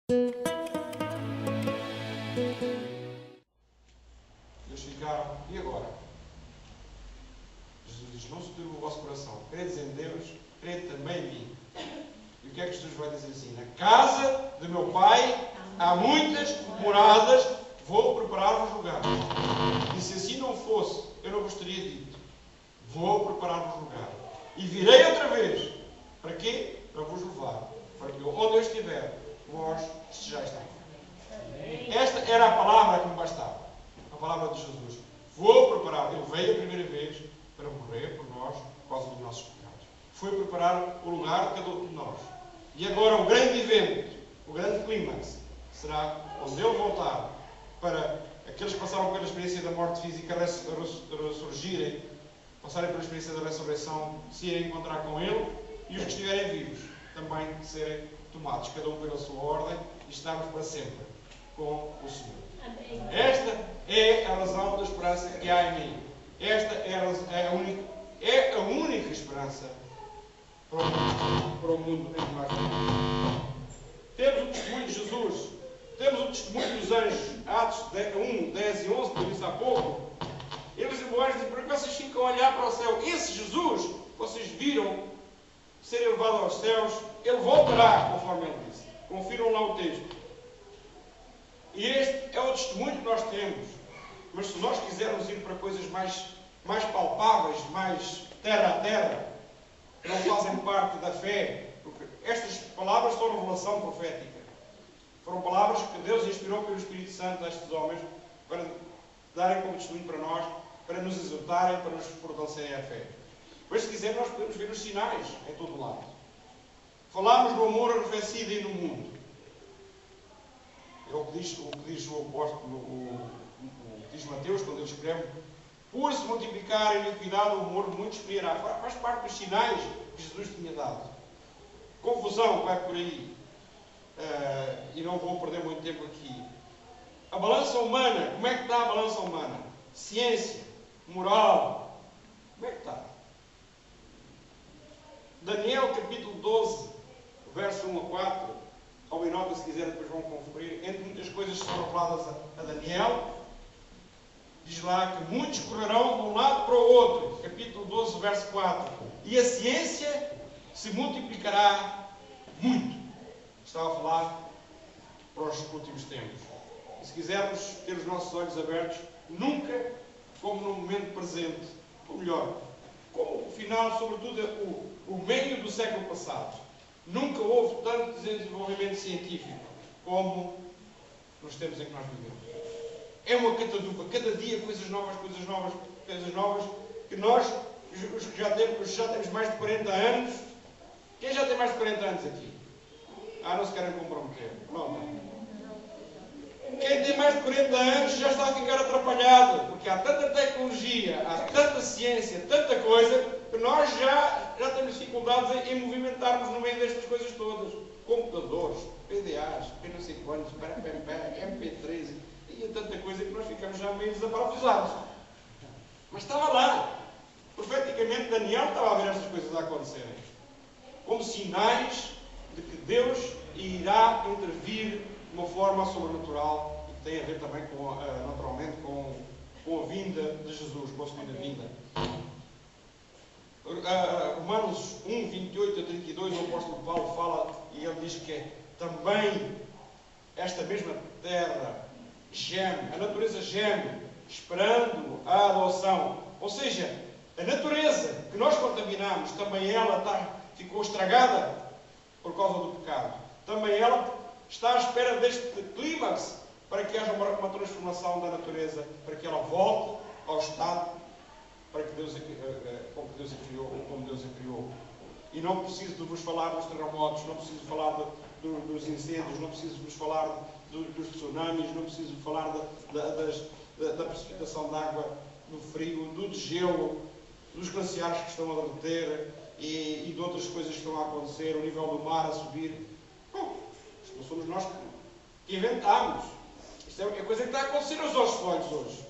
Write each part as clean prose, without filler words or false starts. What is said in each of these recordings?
Eles ficaram, e agora? Jesus diz, não se turbe o vosso coração. Credes em Deus, crede também em mim. E o que é que Jesus vai dizer assim? Na casa de meu Pai há muitas moradas, vou preparar-vos lugar. E se assim não fosse, eu não vos teria dito. Vou preparar-vos lugar. E virei outra vez. Para quê? Para vos levar. Para que onde eu estiver, vós estejais também. Esta era a palavra que me bastava. A palavra de Jesus. Vou preparar. Ele veio a primeira vez para morrer por nós, por causa dos nossos pecados. Foi preparar o lugar de cada um de nós. E agora o grande evento, o grande clímax, será quando Ele voltar para aqueles que passaram pela experiência da morte física ressurgirem, passarem pela experiência da ressurreição, se irem encontrar com Ele, e os que estiverem vivos também serem tomados, cada um pela sua ordem, e estarmos para sempre com o Senhor. Esta é a razão da esperança que há em mim. Esta é a única esperança para o mundo em que nós vivemos. Temos o testemunho de Jesus, temos o testemunho dos anjos, Atos 1, 10 e 11, que eu disse há pouco. Eles e Boaz dizem, para que vocês ficam a olhar para o céu? Esse Jesus, que vocês viram ser elevado aos céus, Ele voltará, conforme Ele disse. Confiram lá o texto. E este é o testemunho que nós temos. Mas se nós quisermos ir para coisas mais palpáveis, mais terra a terra, que não fazem parte da fé, porque estas palavras são revelação profética. Foram palavras que Deus inspirou pelo Espírito Santo a estes homens para darem como testemunho para nós, para nos exortarem, para nos fortalecerem a fé. Mas se quiser, nós podemos ver os sinais em todo o lado. Falámos do amor arrefecido e no mundo. É o que diz o apóstolo, o que diz Mateus, quando ele escreve, por se multiplicar a iniquidade, o amor de muitos esfriará. Faz parte dos sinais que Jesus tinha dado. Confusão vai por aí. E não vou perder muito tempo aqui. A balança humana, como é que está a balança humana? Ciência, moral, como é que está? Daniel capítulo 12, verso 1 a 4, ao nota se quiser, depois vão conferir, entre muitas coisas que foram reveladas a Daniel, diz lá que muitos correrão de um lado para o outro, capítulo 12, verso 4, e a ciência se multiplicará muito. Estava a falar para os últimos tempos. E se quisermos ter os nossos olhos abertos, nunca como no momento presente, ou melhor, como o final, sobretudo o meio do século passado, nunca houve tanto desenvolvimento científico como nos tempos em que nós vivemos. É uma catadupa, cada dia coisas novas, que nós, os que já temos mais de 40 anos, quem já tem mais de 40 anos aqui? Não se querem comprometer. Pronto. Quem tem mais de 40 anos já está a ficar atrapalhado, porque há tanta tecnologia, há tanta ciência, tanta coisa, que nós já temos dificuldades em movimentarmos no meio destas coisas todas. Computadores, PDAs, não sei quantos, MP3, e tanta coisa que nós ficamos já meio desaparafusados. Mas estava lá. Profeticamente, Daniel estava a ver estas coisas a acontecerem. Como sinais de que Deus irá intervir de uma forma sobrenatural e que tem a ver também, naturalmente, com a vinda de Jesus, com a segunda vinda. Romanos 1, 28 a 32, o apóstolo Paulo fala e ele diz que também esta mesma terra geme, a natureza geme, esperando a adoção. Ou seja, a natureza que nós contaminamos, também ela ficou estragada por causa do pecado. Também ela está à espera deste clímax para que haja uma transformação da natureza, para que ela volte ao estado para que como Deus a criou. E não preciso de vos falar dos terremotos, não preciso de falar dos incêndios, não preciso de vos falar dos tsunamis, não preciso de falar da precipitação de água, do frio, do gelo, dos glaciares que estão a derreter e de outras coisas que estão a acontecer, o nível do mar a subir. Isto não somos nós que inventámos. Isto é coisa que está a acontecer aos nossos olhos hoje.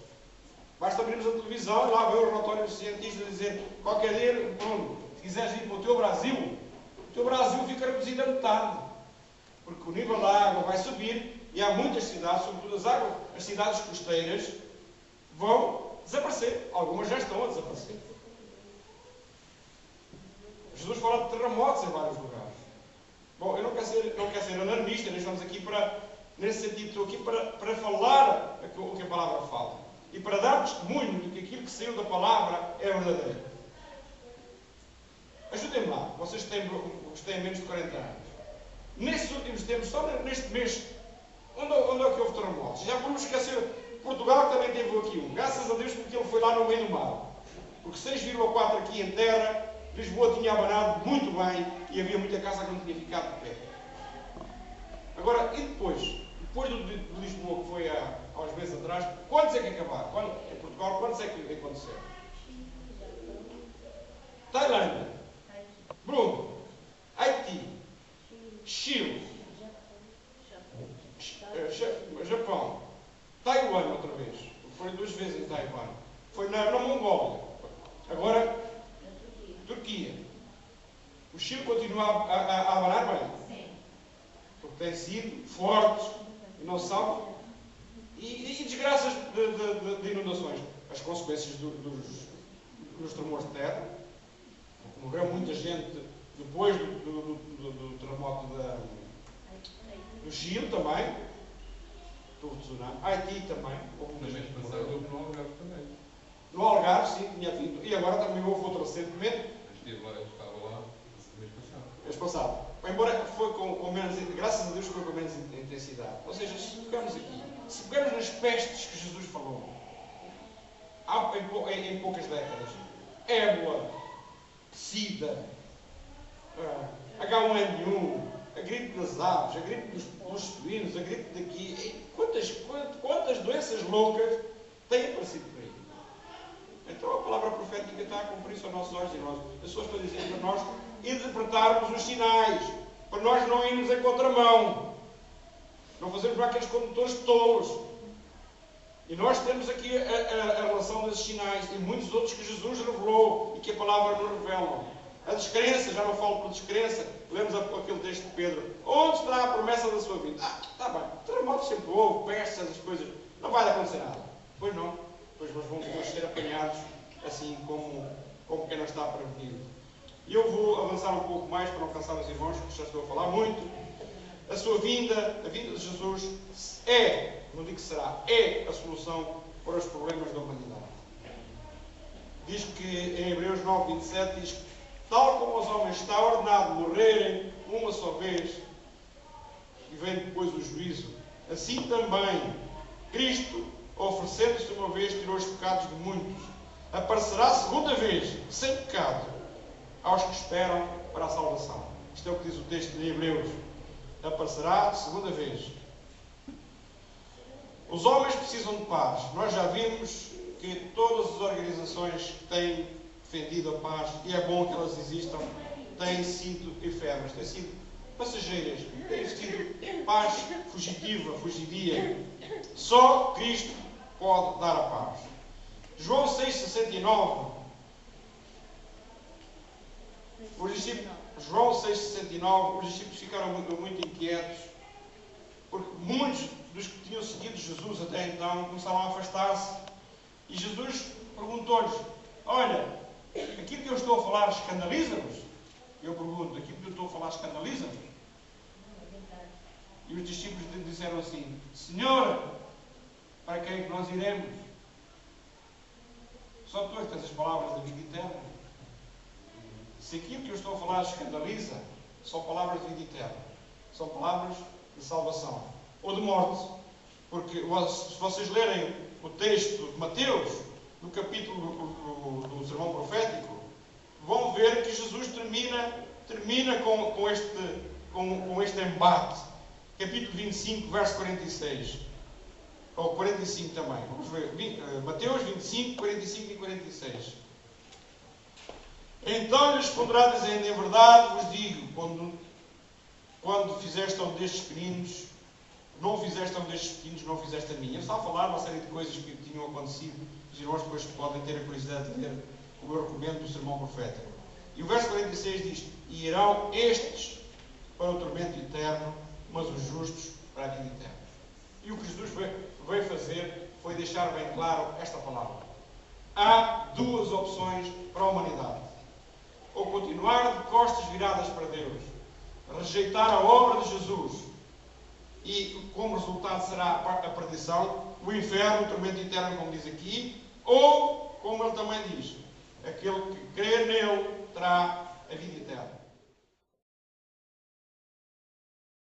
Basta abrirmos a televisão e lá vem o relatório dos cientistas a dizer qualquer dia, Bruno, se quiseres ir para o teu Brasil fica reduzido a metade. Porque o nível da água vai subir e há muitas cidades, sobretudo as cidades costeiras, vão desaparecer. Algumas já estão a desaparecer. Jesus fala de terremotos em vários lugares. Bom, eu não quero ser alarmista, nós estamos aqui nesse sentido, estou aqui para falar o que a palavra fala. E para dar testemunho de que aquilo que saiu da palavra é verdadeiro. Ajudem-me lá, vocês que têm menos de 40 anos. Nestes últimos tempos, só neste mês, onde é que houve terremotos? Já podemos esquecer Portugal, que também teve aqui um. Graças a Deus, porque ele foi lá no meio do mar. Porque 6,4 aqui em terra, Lisboa tinha abanado muito bem e havia muita casa que não tinha ficado de pé. Agora, e depois de Lisboa, que foi há uns meses atrás, quantos é que acabaram? Em Portugal, quantos é que aconteceram? Tailândia, Bruno, Haiti, Chile, Japão, Taiwan outra vez. Foi 2 vezes em Taiwan. Foi na Mongólia. Agora, Turquia. O Chile continua a abanar bem. Sim. Porque tem sido fortes e não são. E desgraças de inundações. As consequências dos tremores de terra. Morreu muita gente depois do terremoto do Chile também. Do tsunami. Haiti também. Houve muita gente que morreu. No Algarve também. No Algarve, sim, tinha vindo. E agora também houve outro recentemente. Eu estava lá no mês passado. Embora foi com menos, graças a Deus foi com menos intensidade. Ou seja, se pegarmos aqui, se pegarmos nas pestes que Jesus falou, em poucas décadas, ébola, sida, H1N1, a gripe das aves, a gripe dos suínos, a gripe daqui, quantas doenças loucas têm aparecido por aí? Então a palavra profética está a cumprir-se aos nossos olhos e nós. As pessoas estão dizendo para nós interpretarmos os sinais, para nós não irmos em contramão, não fazermos aqueles condutores tolos. E nós temos aqui a relação desses sinais e muitos outros que Jesus revelou e que a palavra nos revela. A descrença, já não falo por descrença, lemos aquele texto de Pedro. Onde está a promessa da sua vida? Está bem, terremotos sempre houve, pestes, essas coisas, não vai acontecer nada. Pois não. Pois nós vamos ser apanhados assim como quem não está prevenido. E eu vou avançar um pouco mais para não cansar os irmãos, porque já estou a falar muito. A sua vinda, a vinda de Jesus é, não digo que será, é a solução para os problemas da humanidade. Diz que em Hebreus 9, 27, diz que tal como aos homens está ordenado morrerem uma só vez e vem depois o juízo, assim também Cristo, oferecendo-se uma vez, tirou os pecados de muitos. Aparecerá segunda vez, sem pecado, aos que esperam para a salvação. Isto é o que diz o texto de Hebreus. Aparecerá segunda vez. Os homens precisam de paz. Nós já vimos que todas as organizações que têm defendido a paz, e é bom que elas existam, têm sido efêmeras, têm sido passageiras, têm sido paz fugitiva, fugidia. Só Cristo pode dar a paz. João 6,69. João 6,69. Os discípulos ficaram muito inquietos, porque muitos dos que tinham seguido Jesus até então começaram a afastar-se. E Jesus perguntou-lhes: olha, aquilo que eu estou a falar escandaliza-vos? Eu pergunto: aquilo que eu estou a falar escandaliza-vos? E os discípulos disseram assim: Senhor, para quem é que nós iremos? Só tu tens as palavras da vida eterna. Se aquilo que eu estou a falar escandaliza, são palavras de vida eterna. São palavras de salvação. Ou de morte. Porque se vocês lerem o texto de Mateus, no capítulo do sermão profético, vão ver que Jesus termina com este embate. Capítulo 25, verso 46. Ou 45 também. Vamos ver. Mateus 25, 45 e 46. Então lhe responderá dizendo: em verdade vos digo, quando fizeste a um destes pequeninos, não fizeste a um destes pequeninos, não fizeste a mim. Eu estava a falar uma série de coisas que tinham acontecido. Os irmãos depois podem ter a curiosidade de ler o meu argumento do sermão profético. E o verso 46 diz: e irão estes para o tormento eterno, mas os justos para a vida deixar bem claro esta palavra. Há duas opções para a humanidade. Ou continuar de costas viradas para Deus, rejeitar a obra de Jesus, e como resultado será a perdição, o inferno, o tormento eterno, como diz aqui, ou